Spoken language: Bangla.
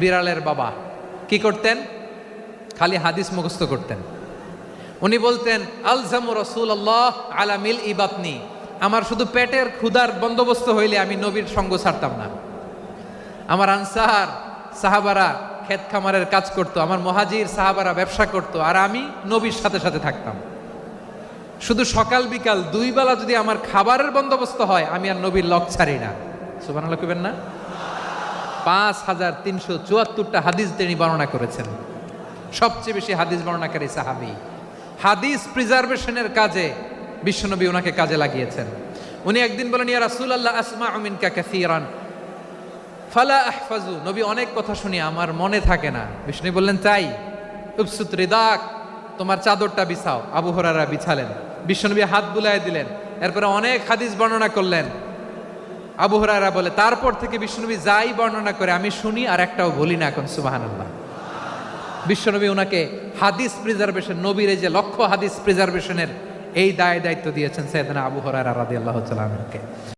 বিড়ালের বাবা কি করতেন? খালি হাদিস মুখস্থ করতেন। উনি বলতেন আলজামু রাসূলুল্লাহ আলা মিল ইবাতনি, আমার শুধু পেটের ক্ষুধার বন্দোবস্ত হইলে আমি নবীর সঙ্গ ছাড়তাম না। আমার আনসার সাহাবারা ক্ষেত খামারের কাজ করতো, আমার মুহাজির সাহাবারা ব্যবসা করতো, আর আমি নবীর সাথে সাথে থাকতাম। শুধু সকাল বিকাল দুই বেলা যদি আমার খাবারের বন্দোবস্ত হয়, আমি আর নবীর লক ছাড়ি না। সুবহানাল্লাহ কইবেন না? 5374টা হাদিস তিনি বর্ণনা করেছেন। সবচেয়ে বেশি হাদিস বর্ণনাকারী সাহাবী। হাদিস প্রিজার্ভেশনের কাজে বিশ্বনবী ওনাকে কাজে লাগিয়েছেন। উনি একদিন বলেন, ইয়া রাসূলুল্লাহ আসমাউ মিনকা কাসীরান ফালা আহফাজু, নবী অনেক কথা শুনি আমার মনে থাকে না। বিষ্ণু বললেন তাই? উবসুত রিদাক, তোমার চাদরটা বিছাও। আবু হুরায়রা বিছালেন, বিশ্বনবী হাত বুলায় দিলেন, এরপরে অনেক হাদিস বর্ণনা করলেন। আবু হুরায়রা বলে, তারপর থেকে বিশ্বনবী যাই বর্ণনা করে আমি শুনি আর একটাও বলি না। এখন সুবহানাল্লাহ। বিশ্বনবী ওনাকে হাদিস প্রিজার্ভেশন, নবীর এই যে লক্ষ্য হাদিস প্রিজার্ভেশনের এই দায় দায়িত্ব দিয়েছেন সাইয়েদনা আবু হুরায়রা রাদিয়াল্লাহু তাআলা আনহুকে।